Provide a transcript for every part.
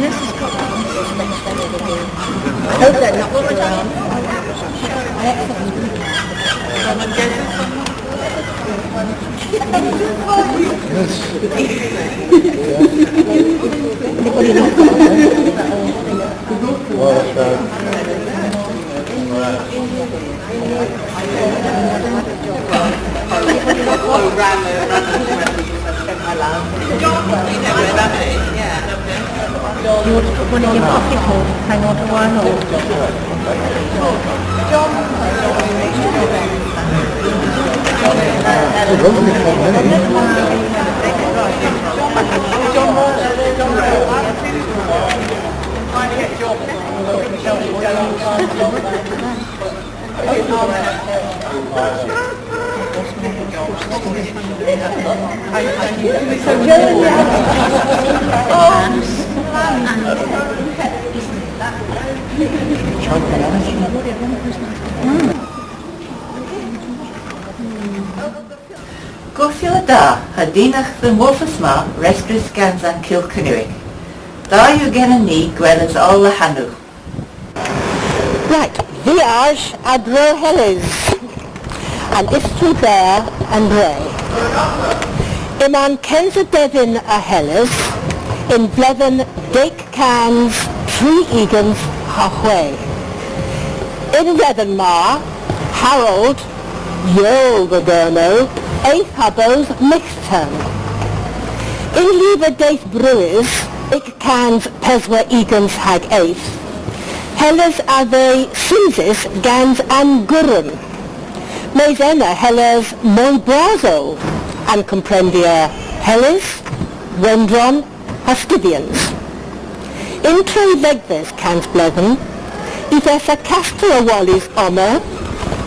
this has got I hope they're not around. You want to put one in your pocket or hang on to one or... Gwthio da, hadinach the morphosma, restrys gans An Kylgh. Da you Gwenenen gwelys all the hanw. Right, Vyaj, Adro Henlis, and Istri Bear and Ray. Iman Kenza Devin a Henlis, in Bleven Dake Cans, Tree Egans, Hahway. In Reddenmar, Harold, Yol the Derno, Eith Habos Mixton. In Liebe Date Brewers, Ik Cans Peswa Egans Hag Eith. Helles ave Cinzis gans An Gurren. Meisena Helles Moi Brazo, and comprendia Helles, Wendron, Hastidians. In Tre Legves cans Bleven, Ivesa Castor Wallis Omer,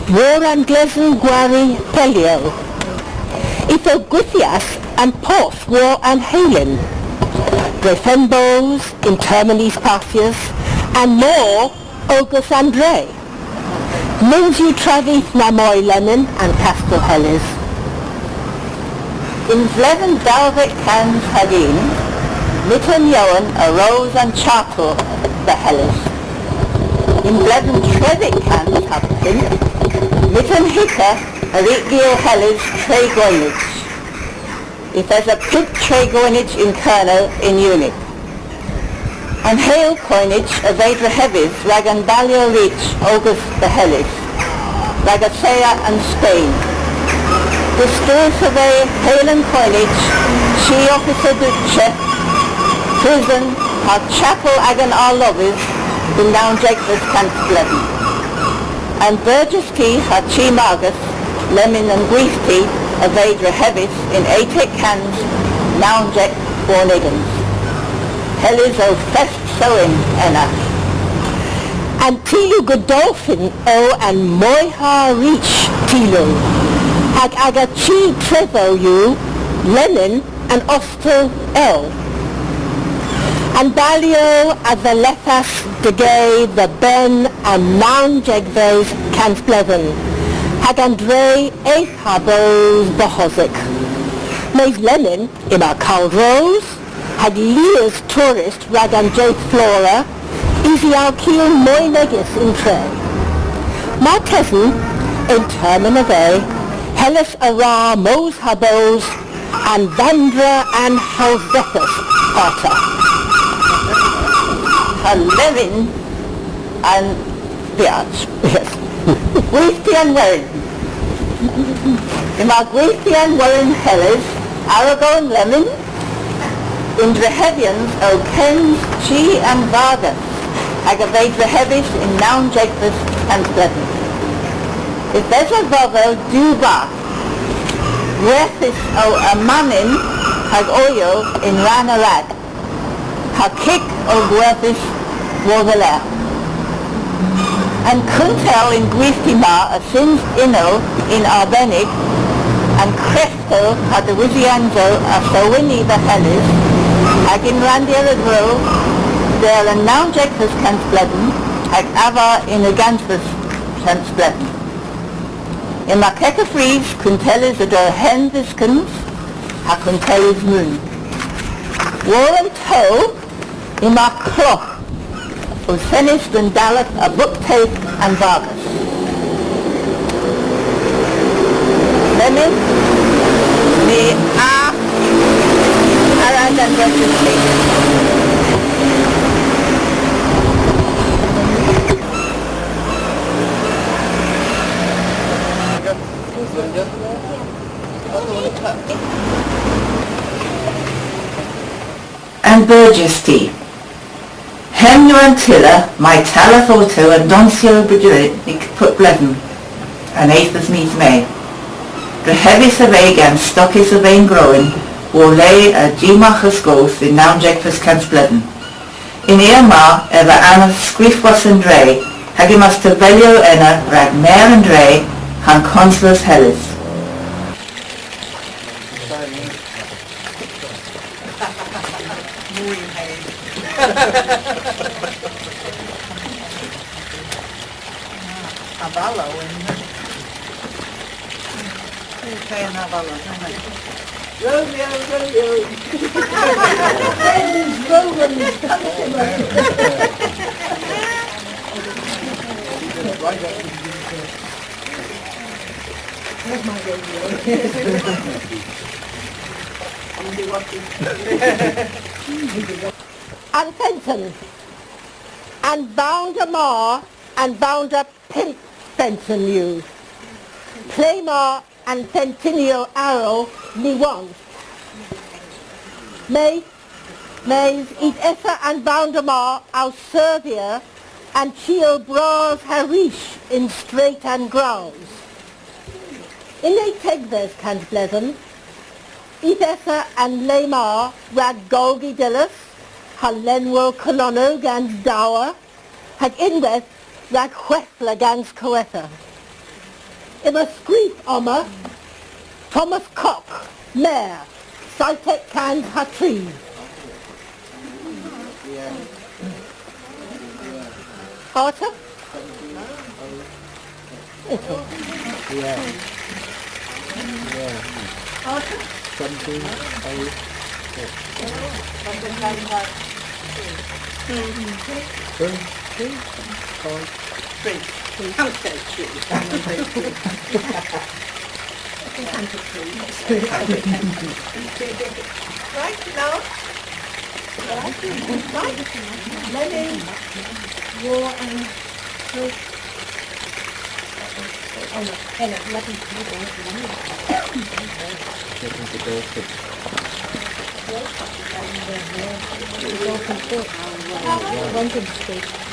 War and Glesen Gwari Pelio. Ifo Gwythias and Porth War and Halen. Drehevyansow, Interminis Pasius, and more Ogus Andre. Minju Travith Namoy Lenin and Castor Helles. In Vleven Dalvik cans hagin, Mitten Johan arose and chartor the Helles. In Vleven Trevik cans hapkin, Mitten Hicka Arwodhyow Helles Tre Gwenenen. If there's a pig Tre Gwenenen in Kernel in unit. And hail coinage of Drehevyansow Ragan Balio Reach August the Helles, Ragasea and Spain. The store survey hail and coinage, she officer Duce, prison, our chapel agan our lovers, in down Jacob's Cansbleven. And Burgess Key, our chi Margus, Lemon and Grief Tea of Drehevyansow in 8 cans, now Jack Gwenenen. Helles o fest sewing enna. And Tilu Godolphin o and Moiha Reach Tilu. Hag aga chi trevo you, Lenin and Oster El. And Balio at the Lethas, the Gay, the Ben and Mount Jegves Cansbleven. Hag Andre Eith Habos Bohozik. Mays Lenin in our Caldrose. Had Leah's tourist Ragan Flora, easy Alkeel Moi Negis in Tre. Martesen, in Terminave, Helles Ara Mos Habos, and Vandra and Halvethus Arta. Levin and Vyaj, yes. Gwylfi and Warren. Ima Gwylfi and Warren Helles, Aragon Lemon, in Drehevyansow Kens, Chi and Vargas, agave Drehevyansow in Noun Jacobs and Pleasant. If there's a vovo, do ba. Yethis o Amanin, hag oyo in Ranarad. Hakik o Gwethis Woveler. And Kuntel in Gwylfi a Sins Inno in Arbenig, and Cresto had the Drehevyansow a Sowini the Henlis, Agin Randir Adro, there are now Jacobs Cansbleven, ag Ava in the Gansbus Cansbleven. In my Kekafries, Kuntelis Adro Henliskens, ha Kuntelis Moon. War and toe, in my cloch, o Senis Dundalat a booktape and Vargas. Lemon, me around and registry. And Burgesty. Hennuantilla, my Talafauto and Doncio Buduric put blevin, and eighth meets May. Drehevyansow gan stockis of ein growing, or lay a Gmachas goth in Naunjekfus cans blevin. In Irma, ever Anna Scrifwas and Dre, hagimas to velio enna rag Mare and Dre, han consulas Hellis. And Fenton, and bound a mar, and bound a pimp Fenton you. Playmar and Fentinio arrow me want. Mays eat Essa and bound a mar, au Servia, and Chio bras harish in straight and growls. In a tegves can pleasant, eat Essa and Laymar, rag golgi dillis, Halenwo colono gans dower, hag ynwedh rag chwethla gans coetha. In a screep oma, Thomas Cock, Mayor, Cytek cans hatri. Carter? Carter? Something, Right now? Right? Lemon, war and oh no, Hannah, let me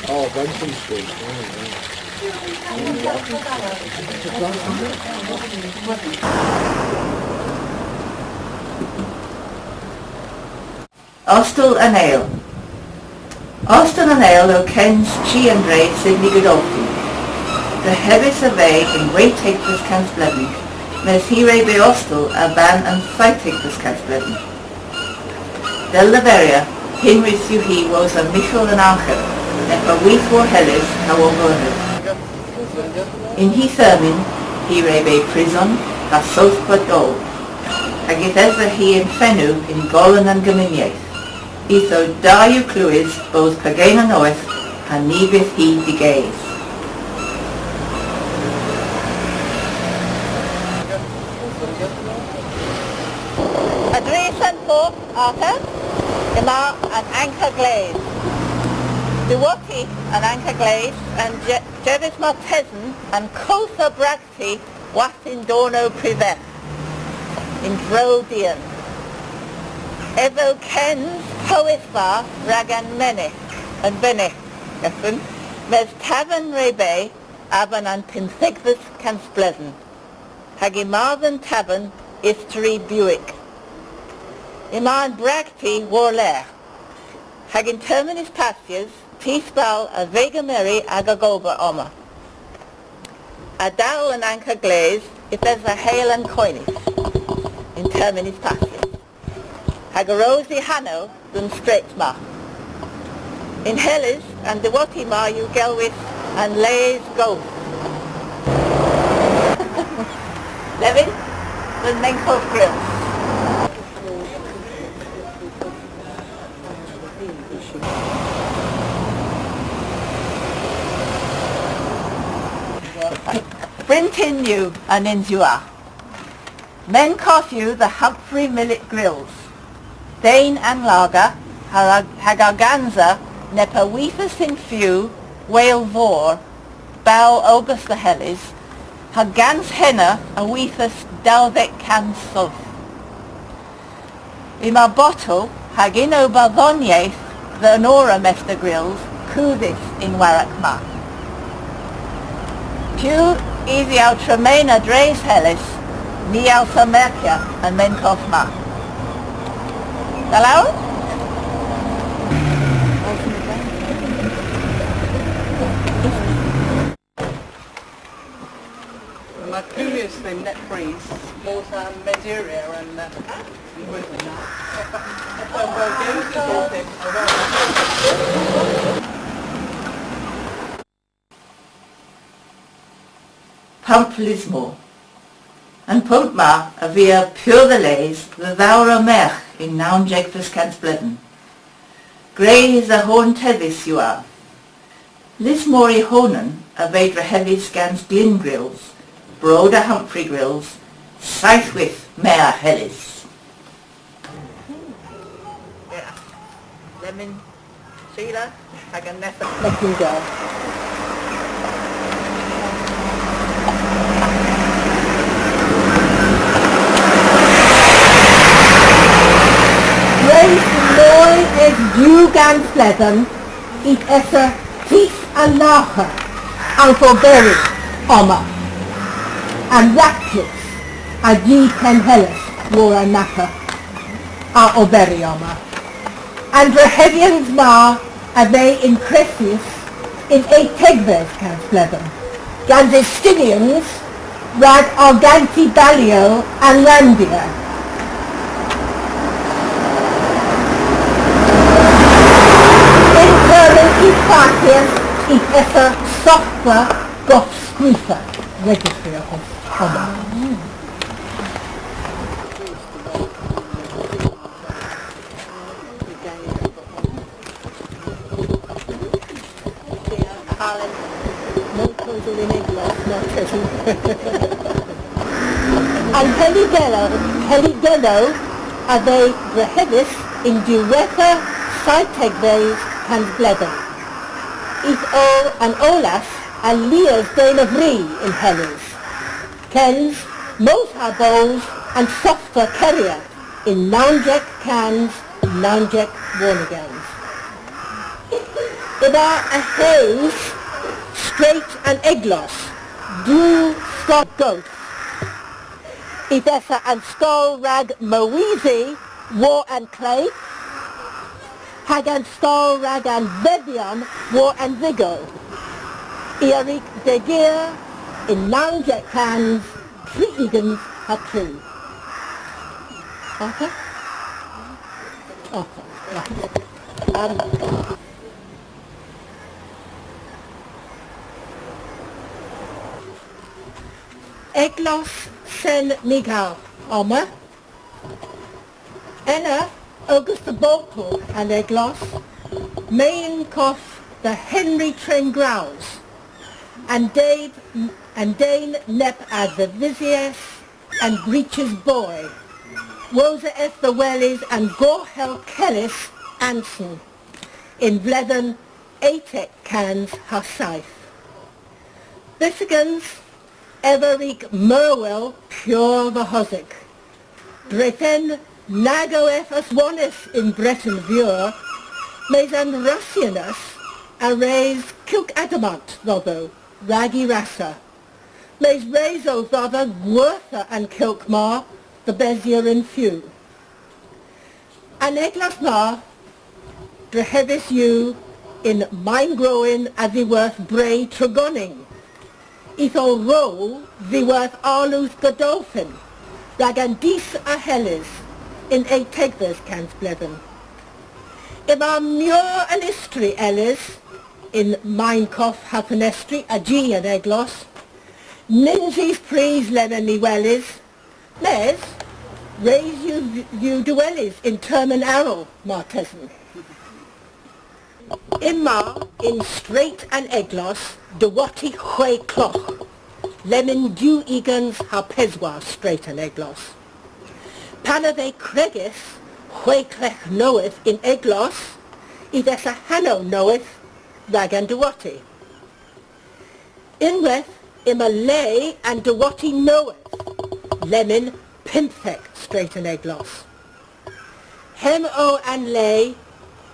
oh, Benson Street. Ostel and Ale. Ostel and Ale o Kens Chi and Ray Sydney Godolphin. Drehevyansow in Wait Takers cans blevin, mes hire be Ostel a ban and fight takers cans blevin. Del Laveria, Hinrys yw hi was a Michel and Archer, and a week war Hellis how overheard. In hi thermin, hire be prison, a south but dole. Agith ezra hi in Fenw in Golan and Gyminiaeth. Etho da yw Glywys, both Pagain and orth, and nivith hi digays. Arthur, Ima and An Kylgh. Duwati and An Kylgh and Jevis Martesan and Kotha Bragti was in Dorno Prevent in Drodian. Evo Kens Hoisbar Ragan Mene and Bene Mes Tavan Rebe Avan and Pinthigvis Canspleasant Hagimarvan Tavan Istri Buick Iman Bragti Warler Hagin Terminus Pastures Tispal a Vega Mary Agagoba Oma Adal and An Kylgh if there's a hail and coinage in Terminus Pastures Hagarosi Hano than Straightma in Hellis and the Watima you Glywys and Lays Goth. Levin, the Menkov grills. Brintin you and Inzua. Menkov you the Humphrey Millet grills. Dane and Lager, Hagarganza, Nepa Weefus in Few, Whale Vor, Bow August the Hellis, Hagans Henna, a Weefus Dalvek Can Sulf. Ima Bottle, Hagino Bathonyeth, the Nora Mester grills, Kudis in Warakma. Pew Easy out Tremena Dre's Hellis, Ni Alpha Mercia and Menkov Ma. Hello? My previous name, net freeze, was Meduria and Pump Lismore. And Pump Ma a via Pure the Lays, the Thowra Merch in Noun Jegfus Cansbledden. Grey is a horn tevis you are. Lismore I honen a Vedra heavy scans glyn grills, Broda Humphrey grills, Scythewith Mare Hellis. Yeah. Lemon, Sheila, Haganessa. Let him go. Mooi is Dugansletten, it esse Tief en Lager, en Forberry, Oma. And Ratcliffe, a G. Ken Hellis, Laura Naka, a Oberry Oma. And Drehevyansow a they in Cressius, in a Tegves Cansletten, Gansistinians, Rad Arganti Ballio and Randia. Ich esse Software Gott Scrufer, Registry of Honor. And Heligello are they Drehevis in Duretha Saitegves and Bledden. Is all and Olaf and Leah's Dane of Ree in Henlis. Kens, Mosa bowls and Softer Carrier in Nounjek cans, Nounjek Warnigans. Iba a Haze, Straight and Eglos, Do Scott Ghost. Idessa and Stol Rag Moeezy, War and Clay. Hagan Stol Rag and Vebion, War and Vigo. Erik de Geer, in Nounjek cans, Treegans are true. Okay? Okay, right. Eglos sen Nigal, Oma. Enna, August the Bolpo and Eglos, Mayenkoff the Henry TRENCROUSE, and Dane Nep as the Vizies and Breeches Boy, Woza F the Wellies and Gorhel Kellis Anson, in Vlethen Atek cans Hasaif. Bisigans, Everik Merwell, Pure the Hozik, Dreten Nagoef Aswanis in Breton Vure, Mezan Russianus, Arrays Kilk Adamant, Though, Raggy Rassa, Mays Rezo, Though, Gwertha and Kilkmar, the Bezier in Few. And Eglas Ma, Drehevis U, in Mine Growing Addyworth Bray Tregoning, Ethol Roll, Ddiworth Arluth Godolphin, Ragandis a Hellis, in a Tegvers Cansbledden. Ima Muir and Istri Ellis, in Minecoff Hafenestri, a G and Eglos, Ninsy's praise lemon Enevales. Mes, raise you dwellers in term and arrow, Martesn. Imma in straight and eglos, de wati hwe cloch. Lemon dew egans ha peswa straight and eglos. Pana they cregis, hwe clech knoweth in eglos, ides a hanno knoweth, ragan de wati. Ynwedh imma lay and de wati knoweth, lemon pimphec straight and eglos. Hem o and lay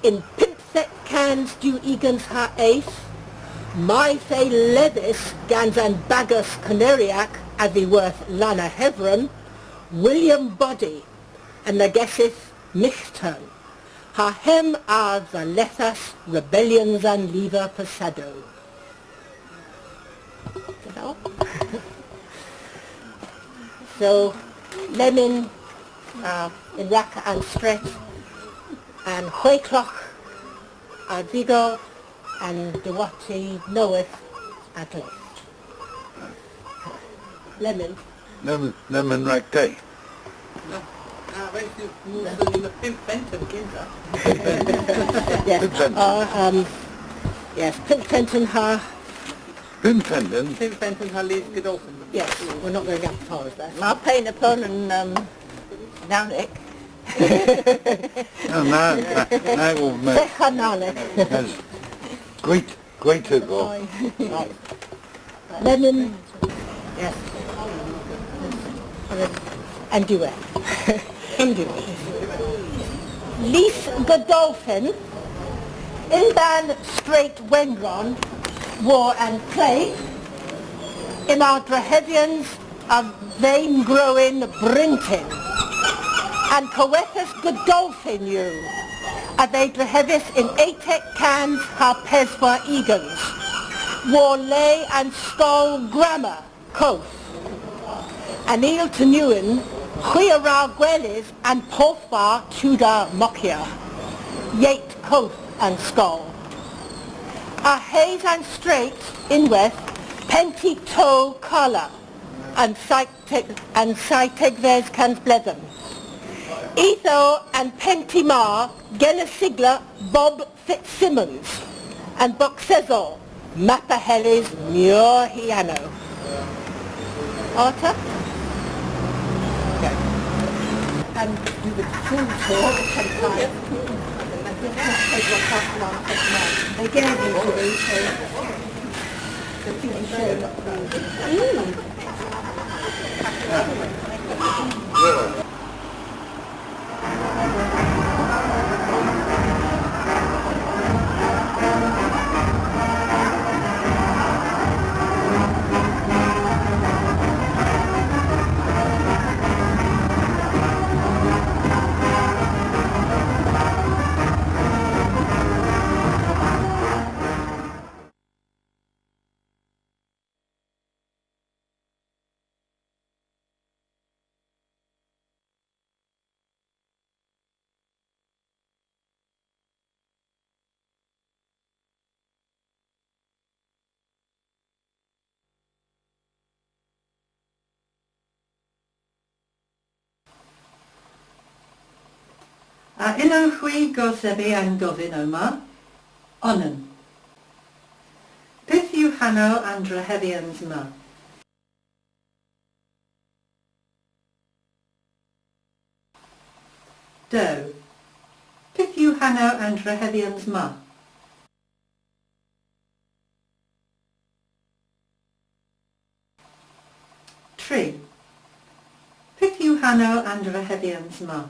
in pimphec cans dew egans ha eighth, my fay levis gans and bagus canariac avi worth lana hevron, William Body and negesseth michturn, ha hem are the lethas rebellions and lever passado. So, lemon in Raka and Stret, and Hwekloch, Vigo, and the Wati knoweth at least. Lemon. Lemon right day. Yes, yes, Pimp Fenton ha. Pimpenden. Fenton har Leeds Godolphin. Yes, we're not going up as far as that. Ma pain upon and Naunik. Now will make Sechanale. has great to go. Right. Lemon. Yes. And duet. And duet. Lees Godolphin. Inban Straight Wendron. War and Plague. In our Drehevyansow of vein growing Brinton. And Coethus Godolphin you. A they Drehevis in Atek cans ha peswa egans. War lay and stole grammar, coast. And eel to newen, Huira Gwelis and Porfa Tudor Mokia. Yate coast and skull. A haze and straight, ynwedh, penti toe colour, and saitegves cans bletham. Etho and pentimar, Genesigla, Bob Fitzsimmons, and Boxezo, Mapahelis Murhiano. Arta? Okay. And do the full talk sometime. They gave me to these, so the thing showed up. Illo hui Gorthebow and Govynnek, onen. Pith yw hanno and Drehevyansow. Do. Pith yw hanno and Drehevyansow. Tri. Pith yw hanno and Drehevyansow.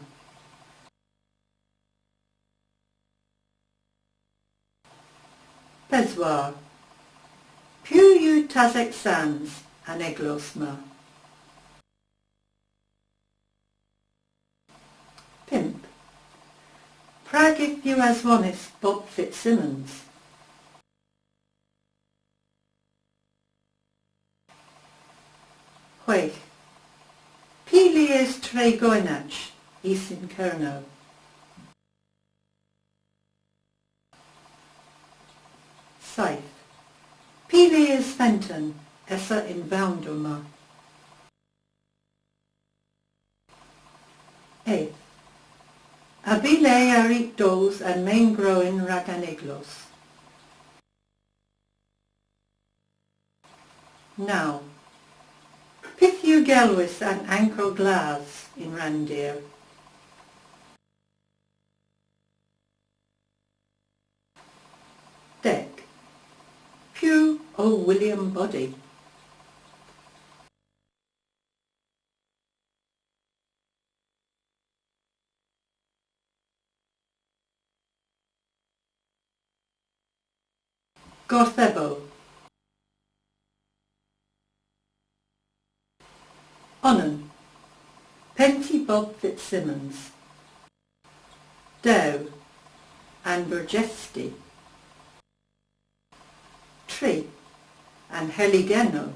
Peswar. Pw yw tasek sans an eglosma. Pimp. Pragith yw aswonis Bob Fitzsimmons. Chwech. Pili is tre goenach, Isin Kerno. Saith. Pili is Fenton, essa in vaunduma. Eighth. Abile arit dos and main growing raganeglos. Now, pithiw Glywys and ancro glas in randir. Dec. Pew o William Body. Gorthebow. Onan. Penty Bob Fitzsimmons. Dow. And Burgesti. Tree. And Heligeno.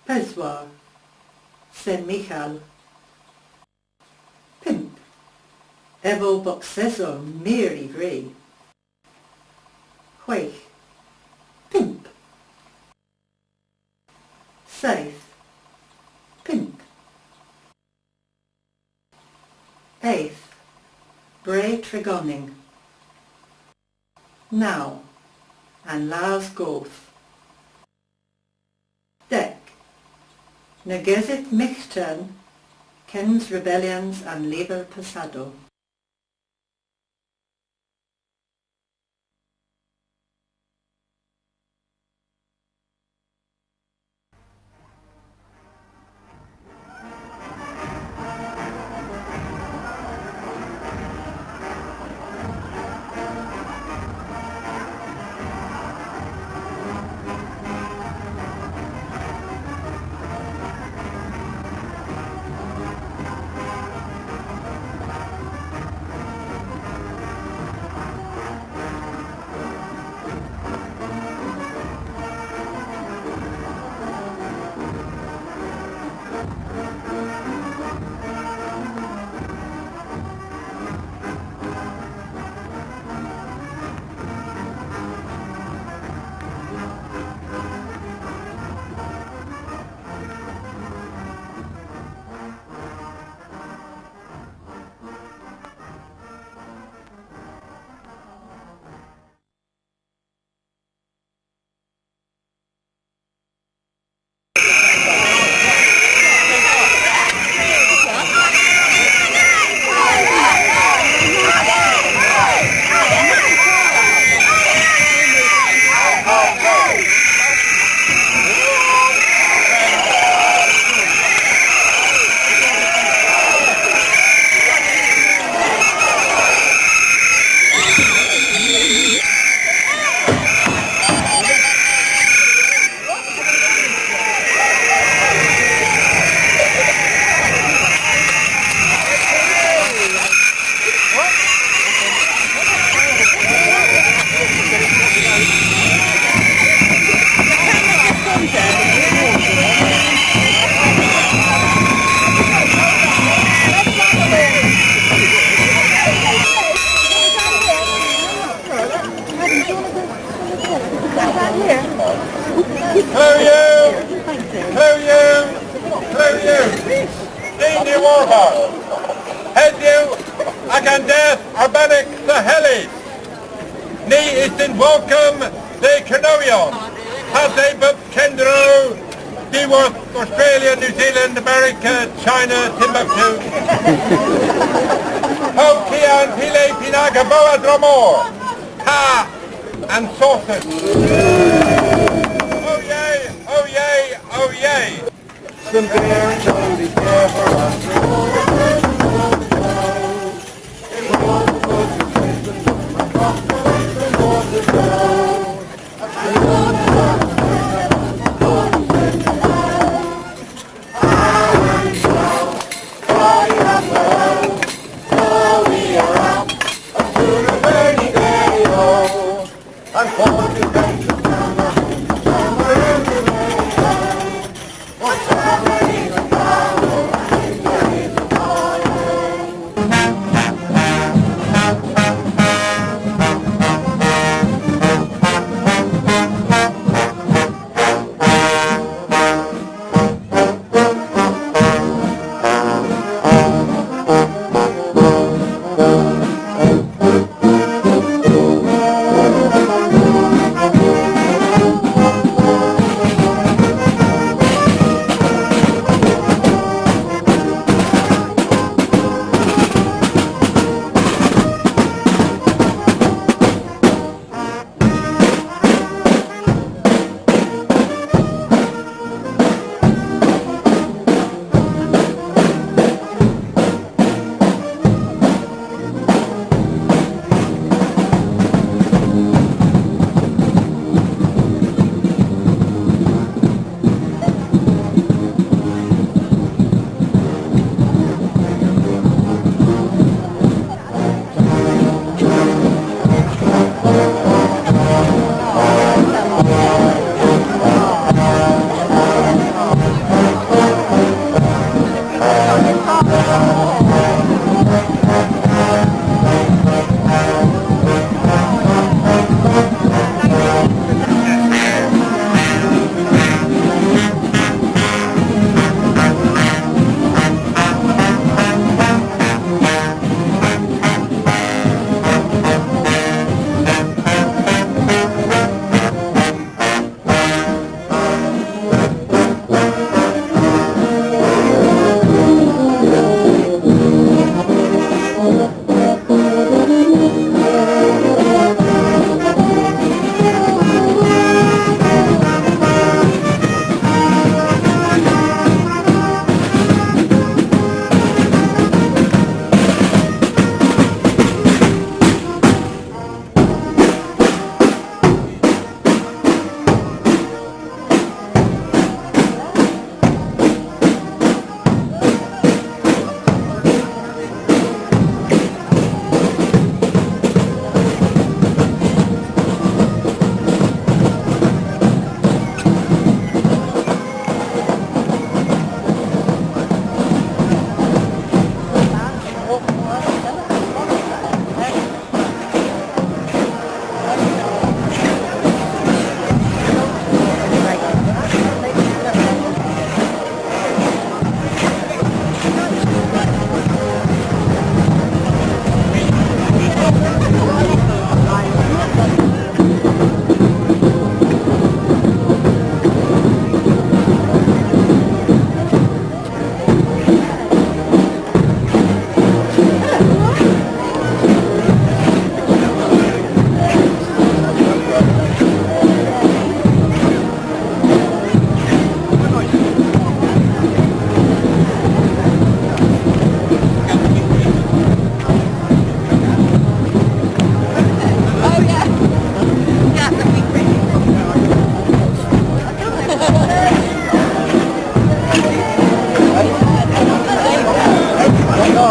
Peswar. Saint Michal. Pimp. Evo Boxesor Mary Grey. Chwech. Pimp. Saith. Pimp. Eighth. Bray Tregoning. Now. And Lars Gorth. Dec. Negezit Michtern. Ken's Rebellions and Lever Pasado. Govynnek Dhe Henlis. Ni ysyn welcome Dhe Henlis. Kendro, Diworth, Australia, New Zealand, America, China, Timbuktu. Ho Kian Pile Pinaga Boa Dromor. Ha and sauces. Oh yay, oh yay, oh yay. Some beer and Jody care for us.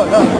Oh,